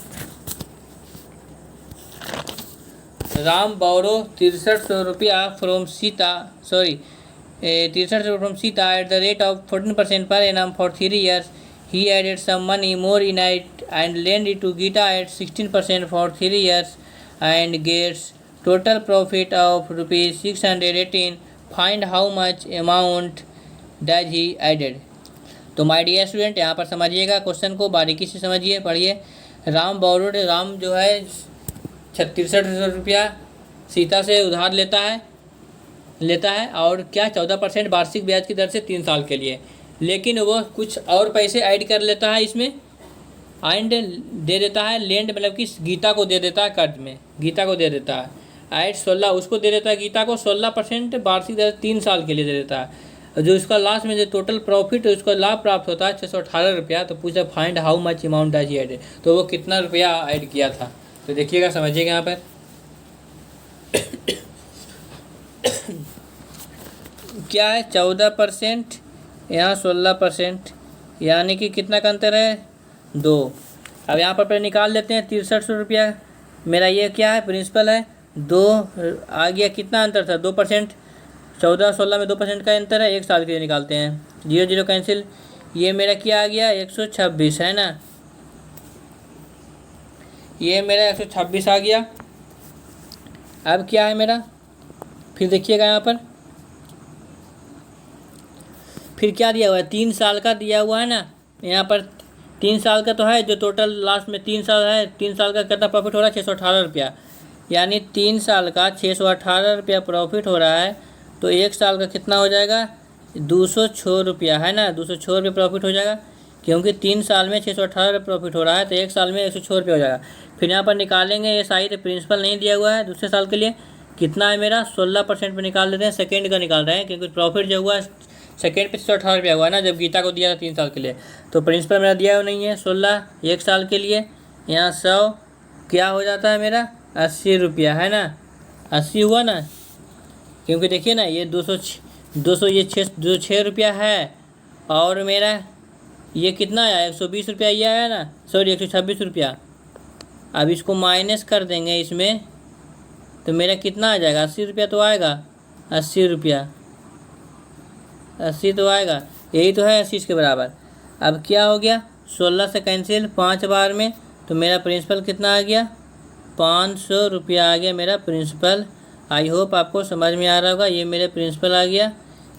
A: राम बोरो 6300 रुपया from Sita 6300 from Sita eight the rate of 14% per annum for 3 years. He added some money more in it and lent it to Gita at 16% for 3 years and gets total profit of rupees 618. Find how much amount does he added. तो my dear student यहाँ पर समझिएगा, question को बारीकी से समझिए, पढ़िए। राम जो है 6300 रुपया सीता से उधार लेता है और क्या 14% वार्षिक ब्याज की दर से 3 साल के लिए, लेकिन वो कुछ और पैसे ऐड कर लेता है इसमें, एंड दे देता है लेंड, मतलब कि गीता को दे देता है कर्ज में, गीता को दे देता है ऐड 16 उसको दे देता है गीता को 16% वार्षिक दर 3 साल के लिए दे देता है। जो इसका लास्ट में जो टोटल प्रॉफिट है उसका लाभ प्राप्त होता है 618 रुपया। तो पूछा find how much amount does he add, तो वो कितना रुपया ऐड किया था। तो देखिएगा समझिएगा यहाँ पर क्या है 14%, यहाँ 16%, यानी कि कितना का अंतर है 2। अब यहाँ पर निकाल लेते हैं 6300 रुपया, मेरा ये क्या है प्रिंसिपल है 2 आ गया, कितना अंतर था 2%, 14-16 में 2% का अंतर है, 1 साल के लिए निकालते हैं, 0 कैंसिल, ये मेरा क्या आ गया 126, है ना, ये मेरा 126 आ गया। अब क्या है मेरा, फिर देखिएगा यहाँ पर फिर क्या दिया हुआ है 3 साल का दिया हुआ है ना, यहाँ पर 3 साल का तो है, जो टोटल लास्ट में 3 साल है, 3 साल का कितना प्रॉफिट हो रहा है 618 रुपया, यानी 3 साल का 618 रुपया प्रॉफिट हो रहा है, तो 1 साल का कितना हो जाएगा 206 रुपया, है ना। 206 रुपये प्रॉफिट हो जाएगा, क्योंकि 3 साल में 618 रुपये प्रॉफिट हो रहा है, तो 1 साल में 106 रुपये हो जाएगा। फिर यहाँ पर निकालेंगे ये साइड, प्रिंसिपल नहीं दिया हुआ है दूसरे साल के लिए, कितना है मेरा 16% पे निकाल देते हैं, सेकेंड का निकाल रहे हैं, क्योंकि प्रॉफिट जो हुआ सेकेंड पे 618 रुपया हुआ ना, जब गीता को दिया था 3 साल के लिए। तो प्रिंसिपल मेरा दिया हुआ नहीं है 16 1 साल के लिए, यहाँ 100 क्या हो जाता है मेरा 80 रुपया, है ना। 80 हुआ ना, क्योंकि देखिए ना ये 200 ये 6 रुपया है, और मेरा ये कितना आया 120 रुपया ये आया ना, सॉरी 126 रुपया। अब इसको माइनस कर देंगे इसमें, तो मेरा कितना आ जाएगा 80 रुपया तो आएगा, 80 रुपया 80 तो आएगा, यही तो है 80 के बराबर। अब क्या हो गया 16 से कैंसिल 5 बार में, तो मेरा प्रिंसिपल कितना आ गया 500 रुपया आ गया मेरा प्रिंसिपल। आई होप आपको समझ में आ रहा होगा, ये मेरे प्रिंसिपल आ गया,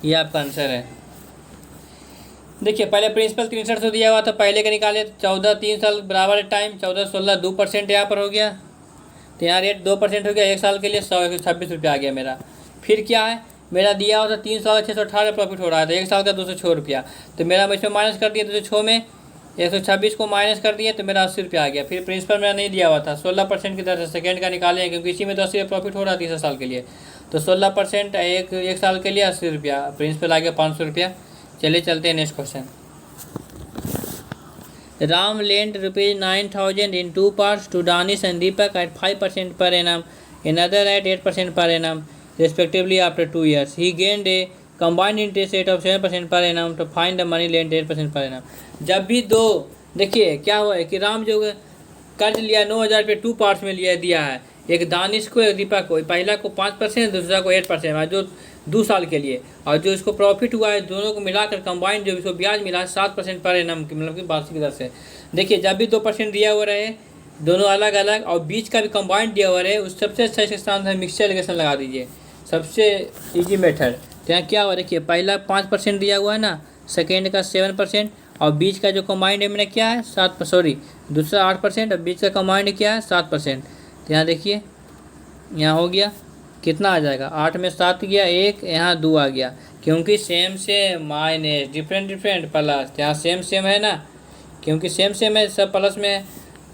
A: ये आपका आंसर है। देखिए पहले प्रिंसिपल 6300 दिया हुआ था, पहले का निकाले 14 3 साल बराबर टाइम, 14 16 2% यहाँ पर हो गया, तो यहाँ रेट 2% हो गया, 1 साल के लिए 126 रुपया आ गया मेरा। फिर क्या है मेरा दिया हुआ था 3 साल 618 प्रॉफिट हो रहा था, 1 साल का 206 रुपया, तो मेरा मैं इसमें माइनस कर दिया 206 में 126 को माइनस कर दिए, तो मेरा 80 रुपया आ गया। फिर प्रिंसिपल मेरा नहीं दिया हुआ था, 16% की दर से सेकेंड का निकाले हैं, क्योंकि इसी में तो 80 प्रॉफिट हो रहा था 3 साल के लिए, तो 16% एक साल के लिए 80 रुपया, प्रिंसिपल आ गया 500 रुपया। चलिए चलते हैं next question. Ram lent ₹9,000 in 2 parts to Danish and Deepak at 5% per annum, another at 8% per annum, respectively after 2 years. He gained a combined interest rate of 7% per annum. To find the money lent 8% per annum. जब भी दो, देखिए क्या हुआ है कि राम जो कर्ज लिया 9,000 रुपये 2 पार्ट्स में दिया है, एक दानिश को एक दीपक को, पहला को 5% दूसरा को 8%, जो 2 साल के लिए, और जो इसको प्रॉफिट हुआ है दोनों को मिलाकर कंबाइंड जो इसको ब्याज मिला है 7% पर एनम की, मतलब कि वार्षिक दर से। देखिए जब भी 2% दिया हुआ रहे दोनों अलग अलग, और बीच का भी कंबाइंड दिया हुआ रहे, उस सबसे अच्छा स्थान है मिक्सचर एलिगेशन लगा दीजिए, सबसे ईजी मेथड। तो यहाँ क्या हुआ देखिए, पहला 5% दिया हुआ है ना, सेकेंड का 7%, और बीच का जो कंबाइंड है मैंने क्या है दूसरा 8%, और बीच का कंबाइंड क्या है 7%। तो यहाँ देखिए यहाँ हो गया कितना आ जाएगा, 8 में 7 गया 1, यहाँ 2 आ गया, क्योंकि same same minus different plus, यहाँ सेम सेम है ना, क्योंकि सेम सेम है सब प्लस में है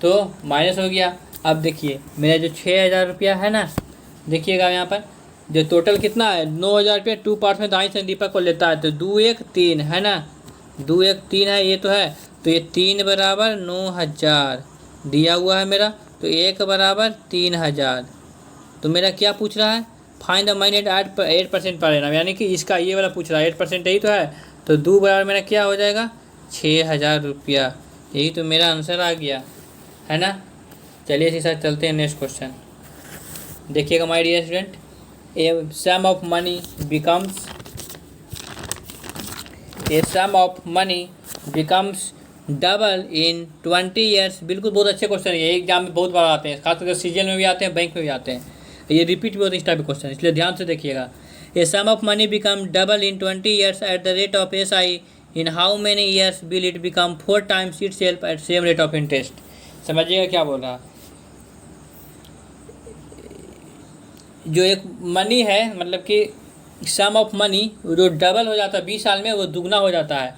A: तो माइनस हो गया। अब देखिए मेरा जो 6,000 रुपया है ना, देखिएगा यहाँ पर जो टोटल कितना है 9,000 रुपया 2 पार्ट में दाई से दीपक को लेता है, तो 2 1 3 है ना, 2 1 3 है ये तो है, तो ये 3 बराबर 9,000 दिया हुआ है मेरा, तो 1 बराबर 3,000। तो मेरा क्या पूछ रहा है find the money at 8% per annum, यानी कि इसका ये वाला पूछ रहा है 8% यही तो है, तो 2 बराबर मेरा क्या हो जाएगा 6,000 रुपया, यही तो मेरा आंसर आ गया है ना। चलिए इसी साथ चलते हैं नेक्स्ट क्वेश्चन। देखिएगा my dear student, a sum of money becomes double in 20 years. बिल्कुल बहुत अच्छे क्वेश्चन है, ये एग्जाम में बहुत बार आते हैं, खासकर सीजन में भी आते हैं, बैंक में भी आते हैं, ये रिपीट भी होते हैं इस टाइप के क्वेश्चन, इसलिए ध्यान से देखिएगा। A sum of money become double in 20 years at the rate of SI, in how many years will it become 4 times itself at same rate of interest. समझिएगा क्या बोल रहा, जो एक मनी है मतलब कि सम ऑफ मनी जो डबल हो जाता है 20 साल में, वो दुगना हो जाता है,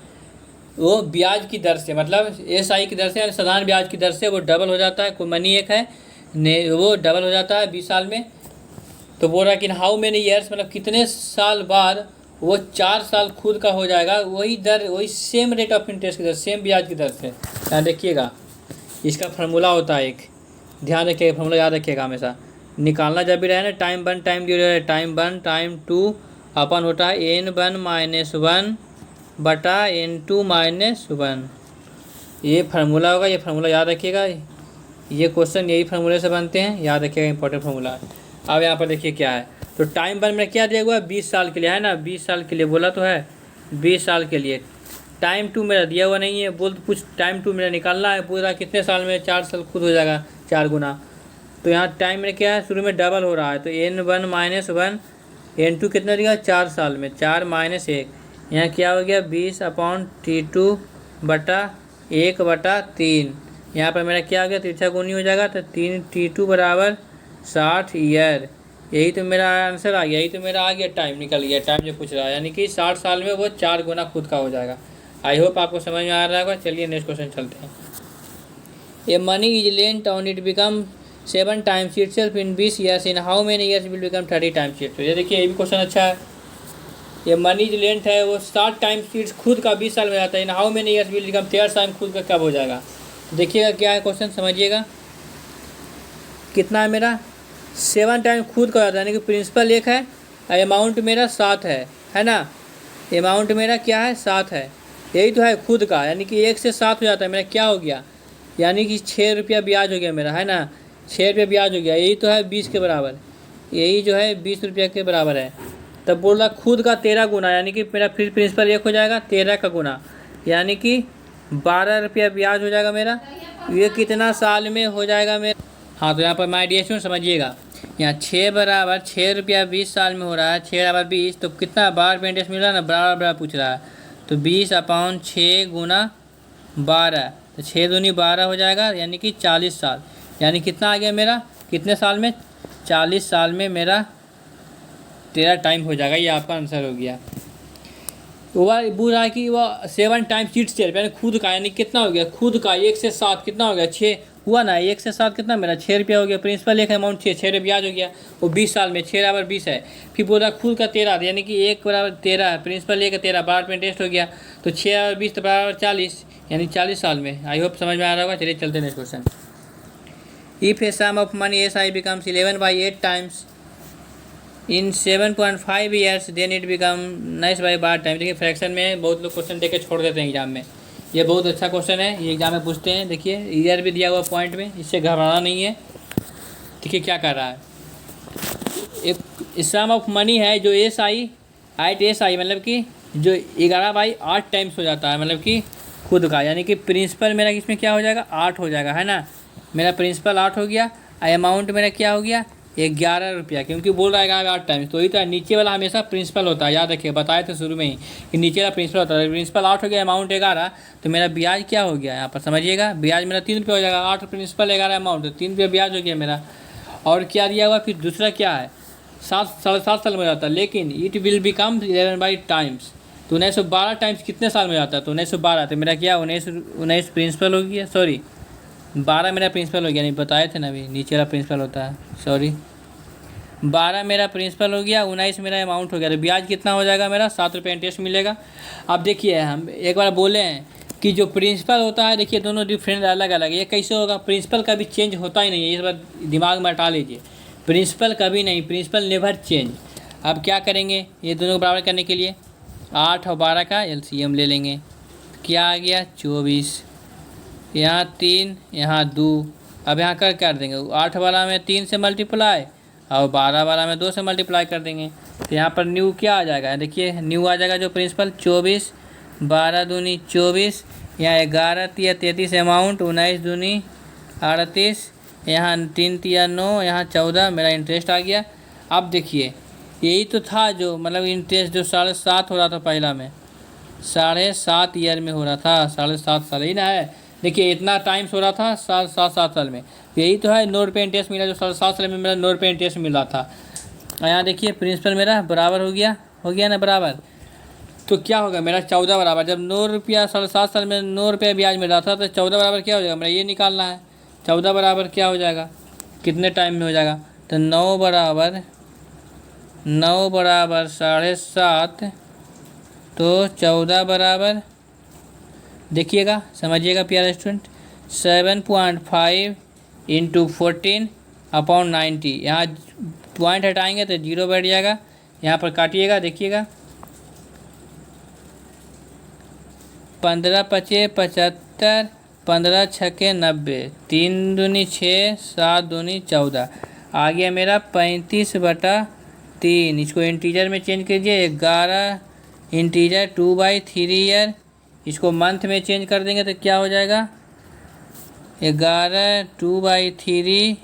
A: वो ब्याज की दर से, मतलब SI की दर से, साधारण ब्याज की दर से वो डबल हो जाता है। कोई मनी एक है वो डबल हो जाता है 20 साल में, तो बोल रहा है कि हाउ मेनी ईयर्स मतलब कितने साल बाद वो 4 साल खुद का हो जाएगा, वही दर, वही सेम रेट ऑफ इंटरेस्ट की दर, सेम ब्याज की दर से। यहाँ देखिएगा इसका फार्मूला होता है एक, ध्यान रखिएगा फार्मूला याद रखिएगा हमेशा, निकालना जब भी रहे ना, टाइम 1 टाइम 0 टाइम 1 टाइम 2 अपन होता है N1 - 1 बटा N2 - 1, ये फार्मूला होगा, ये फार्मूला याद रखिएगा, ये क्वेश्चन यही फार्मूले से बनते हैं, याद रखिएगा इंपॉर्टेंट फार्मूला है। अब यहाँ पर देखिए क्या है, तो टाइम 1 में क्या दिया हुआ है 20 साल के लिए है ना, 20 साल के लिए बोला तो है 20 साल के लिए। टाइम 2 मेरा दिया हुआ नहीं है, बोल तो कुछ टाइम 2 मेरा निकालना है, पूरा कितने साल में 4 साल खुद हो जाएगा 4 गुना, तो यहाँ टाइम में क्या है शुरू में डबल हो रहा है, तो N1 - 1 N2 कितना दिया 4 साल में, 4 - 1, यहाँ क्या हो गया 20/T2 बटा 1/3, यहाँ पर मेरा क्या हो गया तिरछा गुनी हो जाएगा, तो 3 T2 बराबर 60 ईयर, यही तो मेरा आंसर आ गया, यही तो मेरा आ गया, टाइम निकल गया, टाइम जो पूछ रहा है, यानी कि 60 साल में वो 4 गुना खुद का हो जाएगा। आई होप आपको समझ में आ रहा होगा। चलिए नेक्स्ट क्वेश्चन चलते हैं। A money is lent on it become 7 times itself in 20 years, in how many years will become 30 times it. तो ये देखिए, ये भी क्वेश्चन अच्छा है। ये मनी इज लेंट है, वो 60 टाइम्स इट्स खुद का 20 साल में जाता है, इन how many years will become 13 time खुद का कब हो जाएगा। देखिएगा क्या है क्वेश्चन, समझिएगा। कितना है मेरा, 7 टाइम खुद का हो जाता है, यानी कि प्रिंसिपल 1 है, अमाउंट मेरा 7 है ना। अमाउंट मेरा क्या है, 7 है, यही तो है खुद का, यानी कि 1 से 7 हो जाता है मेरा, क्या हो गया, यानी कि 6 रुपया ब्याज हो गया मेरा, है ना। 6 रुपया ब्याज हो गया, यही तो है 20 के बराबर, यही जो है 20 रुपया के बराबर है। तब बोल रहा खुद का 13 गुना, यानी कि मेरा फिर प्रिंसिपल 1 हो जाएगा, 13 का गुना, यानी कि 12 रुपया ब्याज हो जाएगा मेरा। ये कितना साल में हो जाएगा मेरा। हाँ, तो यहाँ पर माय डियर स्टूडेंट समझिएगा, यहाँ 6 बराबर 6 रुपया 20 साल में हो रहा है, 6 बराबर 20, तो कितना बार पे इंटरेस्ट मिल रहा है ना, बराबर बराबर पूछ रहा है, तो 20/6 गुना 12, तो 6 दूनी 12 हो जाएगा, यानी कि 40 साल, यानी कितना आ गया मेरा, कितने साल में, 40 साल में मेरा 13 टाइम हो जाएगा। ये आपका आंसर हो गया। वह बोल रहा है कि वह 7 टाइम्स इट सेल्फ, यानी खुद का, यानी कितना हो गया, खुद का 1 से 7 कितना हो गया, 6 हुआ ना, 1 से 7 कितना मेरा 6 रुपया हो गया, प्रिंसिपल 1 अमाउंट 6 रुपया ब्याज हो गया, वो 20 साल में 6 बराबर 20 है। फिर बोल रहा खुद का 13, यानी कि 1 बराबर 13 है, प्रिंसिपल 1 13, 12 में टेस्ट हो गया, तो 6 बराबर 20 तो बराबर 40, यानी 40 साल में। आई होप समझ में आ रहा होगा। चलिए चलते next question. If a sum of money S I becomes 11/8 times in 7.5 years then it become 9/12 time. देखिए फ्रैक्शन में बहुत लोग क्वेश्चन देके छोड़ देते हैं एग्जाम में, ये बहुत अच्छा क्वेश्चन है, ये एग्जाम में पूछते हैं। देखिए ईयर भी दिया हुआ पॉइंट में, इससे घबराना नहीं है। देखिए क्या कर रहा है, एक सम ऑफ मनी है जो S I right S I, मतलब कि जो 11/8 टाइम्स हो जाता है, मतलब कि खुद का, यानी कि प्रिंसिपल मेरा इसमें क्या हो जाएगा, 8 हो जाएगा, है ना। मेरा प्रिंसिपल 8 हो गया, अमाउंट मेरा क्या हो गया, 11 रुपया, क्योंकि बोल रहा है 8 टाइम्स, तो ही तो नीचे वाला हमेशा प्रिंसिपल होता है, याद रखिए, बताए थे शुरू में ही कि नीचे वाला प्रिंसिपल होता है। प्रिंसिपल 8 हो गया, अमाउंट 11, तो मेरा ब्याज क्या हो गया, यहाँ पर समझिएगा, ब्याज मेरा 3 रुपये हो जाएगा, 8 प्रिंसिपल 11 अमाउंट, तो 3 रुपये ब्याज हो गया मेरा। और क्या दिया हुआ, फिर दूसरा क्या है, 7 साल में जाता है, लेकिन इट विल बिकम 11 टाइम्स, तो 1912 टाइम्स कितने साल में जाता है, तो 1912, तो मेरा क्या 19 प्रिंसिपल हो गया, सॉरी 12 मेरा प्रिंसिपल हो गया, नहीं बताए थे ना अभी, नीचे वाला प्रिंसिपल होता है, सॉरी 12 मेरा प्रिंसिपल हो गया, 19 मेरा अमाउंट हो गया, तो ब्याज कितना हो जाएगा मेरा, 7 रुपये इंटरेस्ट मिलेगा। अब देखिए हम एक बार बोले हैं कि जो प्रिंसिपल होता है, देखिए दोनों डिफरेंट अलग अलग है, ये कैसे होगा, प्रिंसिपल कभी चेंज होता ही नहीं है, इस बार दिमाग में हटा लीजिए, प्रिंसिपल कभी नहीं, प्रिंसिपल नेवर चेंज। अब क्या करेंगे, ये दोनों को बराबर करने के लिए 8 और 12 का LCM ले लेंगे, क्या आ गया 24, यहाँ 3 यहाँ 2, अब यहाँ कर देंगे 8 वाला में 3 से मल्टीप्लाई और 12 वाला में 2 से मल्टीप्लाई कर देंगे, तो यहाँ पर न्यू क्या आ जाएगा, देखिए न्यू आ जाएगा जो प्रिंसिपल 24, 12 दूनी 24, यहाँ 11 तिया 33 अमाउंट, 19 दूनी 38, यहाँ 3 तिया 9, यहाँ 14 मेरा इंटरेस्ट आ गया। अब देखिए यही तो था जो मतलब इंटरेस्ट जो 7.5 हो रहा था पहला में, 7.5 ईयर में हो रहा था, 7.5 साल ही ना है। देखिए इतना टाइम्स हो रहा था 7 साल में, यही तो है 9 रुपये इंटरेस्ट मिला, जो 7.5 साल में मेरा 9 रुपये इंटरेस्ट मिल रहा था। यहाँ देखिए प्रिंसिपल मेरा बराबर हो गया ना बराबर, तो क्या होगा मेरा 14 बराबर, जब 9 रुपया 7.5 साल में 9 रुपये ब्याज मिल रहा था, तो 14 बराबर क्या हो जाएगा, मेरा ये निकालना है, 14 बराबर क्या हो जाएगा, कितने टाइम में हो जाएगा, तो 9 बराबर 7.5, तो 14 बराबर, देखिएगा समझिएगा प्यारे स्टूडेंट, 7.5 इंटू 14/90, यहाँ पॉइंट हटाएंगे तो 0 बैठ जाएगा, यहाँ पर काटिएगा, देखिएगा 15 पचे 75, 15 छके 90, 3 दूनी 6, 7 दूनी 14, आ गया मेरा 35/3। इसको इंटीजर में चेंज कीजिए, 11 इंटीजर 2/3 ईयर, इसको मंथ में चेंज कर देंगे तो क्या हो जाएगा, 11 2/3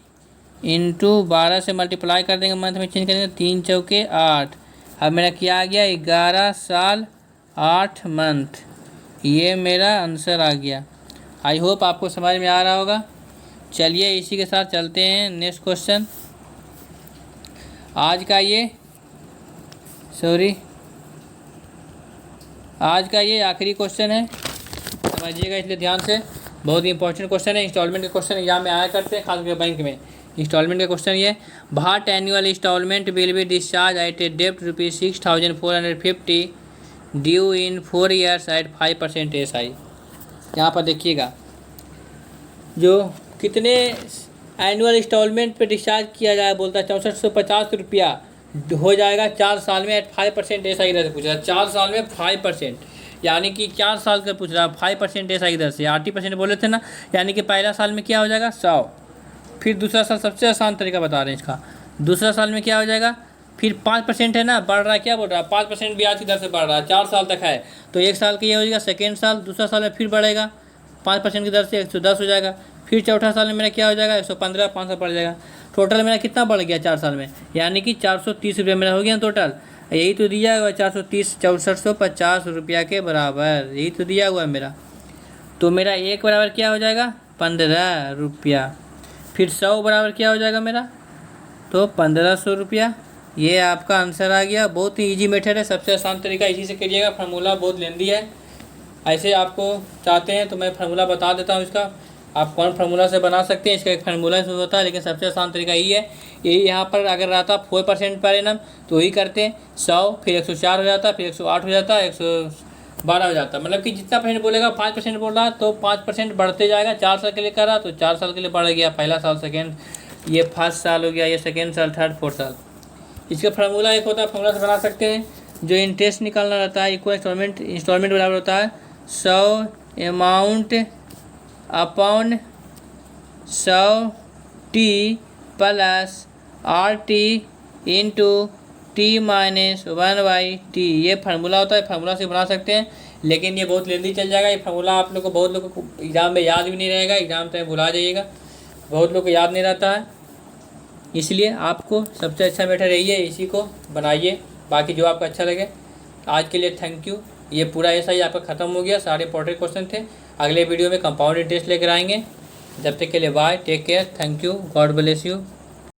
A: इंटू 12 से मल्टीप्लाई कर देंगे, मंथ में चेंज करेंगे, 3 चौके 8। अब मेरा क्या आ गया, 11 साल 8 मंथ, ये मेरा आंसर आ गया। आई होप आपको समझ में आ रहा होगा। चलिए इसी के साथ चलते हैं नेक्स्ट क्वेश्चन। आज का ये आखिरी क्वेश्चन है, समझिएगा इसलिए ध्यान से, बहुत ही इंपॉर्टेंट क्वेश्चन है। इंस्टॉलमेंट के क्वेश्चन एग्जाम में आया करते हैं, खासकर बैंक में। इंस्टॉलमेंट का क्वेश्चन ये, what annual instalment will be discharge at a डेप्ट ₹6,450 due in 4 years at 5% SI। यहाँ पर देखिएगा जो कितने एनुअल इंस्टॉलमेंट पे डिस्चार्ज किया जाए, बोलता है 6450 हो जाएगा 4 साल में एट 5% SI इधर से पूछ रहा है। 4 साल में 5%, यानी कि 4 साल का पूछ रहा है 5% SI इधर से, 80% बोले थे ना, यानी कि पहला साल में क्या हो जाएगा 100, फिर दूसरा साल, सबसे आसान तरीका बता रहे हैं इसका, दूसरा साल में क्या हो जाएगा, फिर 5% है ना, बढ़ रहा है, क्या बोल रहा है 5% ब्याज की दर से बढ़ रहा है, 4 साल तक है, तो 1 साल का ये हो जाएगा, सेकेंड साल, दूसरा साल में फिर बढ़ेगा 5% की दर से 110 हो जाएगा, फिर चौथा साल में मेरा क्या हो जाएगा 115, 500 बढ़ जाएगा, टोटल मेरा कितना बढ़ गया 4 साल में, यानी कि 430 रुपये मेरा हो गया टोटल। यही तो दिया हुआ 430, 6450 रुपया के बराबर, यही तो दिया हुआ है मेरा। तो मेरा 1 बराबर क्या हो जाएगा 15 रुपया, फिर 100 बराबर क्या हो जाएगा मेरा, तो 1500 रुपया। ये आपका आंसर आ गया। बहुत ही ईजी मेथड है, सबसे आसान तरीका इसी से करिएगा। फार्मूला बहुत लेंदी है, ऐसे आपको चाहते हैं तो मैं फार्मूला बता देता हूँ इसका, आप कौन फार्मूला से बना सकते हैं, इसका एक फार्मूला से होता है, लेकिन सबसे आसान तरीका यही है। यही यहाँ पर अगर रहता 4% पर एनम तो वही करते 100, फिर 104 हो जाता, फिर 108 हो जाता, 112 हो जाता, मतलब कि जितना परसेंट बोलेगा 5% बोल रहा तो 5% बढ़ते जाएगा। 4 साल के लिए कर रहा तो 4 साल के लिए बढ़ गया, पहला साल, सेकेंड, ये फर्स्ट साल हो गया, ये सेकेंड साल, थर्ड, फोर्थ साल। इसका फार्मूला एक होता है, फार्मूला से बना सकते हैं, जो इंटरेस्ट निकालना रहता है इक्वल इंस्टॉलमेंट बराबर होता है 100 amount upon 100T plus RT into T-1/T। ये फार्मूला होता है, फार्मूला से बना सकते हैं, लेकिन ये बहुत लेंदी चल जाएगा। ये फार्मूला आप लोग को, बहुत लोगों को एग्जाम में याद भी नहीं रहेगा, एग्जाम टाइम भुला जाइएगा, बहुत लोग को याद नहीं रहता है, इसलिए आपको सबसे अच्छा मेथड यही है, इसी को बनाइए, बाकी जो आपको अच्छा लगे। आज के लिए थैंक यू। ये पूरा ऐसा ही आपका ख़त्म हो गया, सारे इंपॉर्टेंट क्वेश्चन थे। अगले वीडियो में कंपाउंड इंटरेस्ट लेकर आएंगे। जब तक के लिए bye, take care, thank you, God bless you.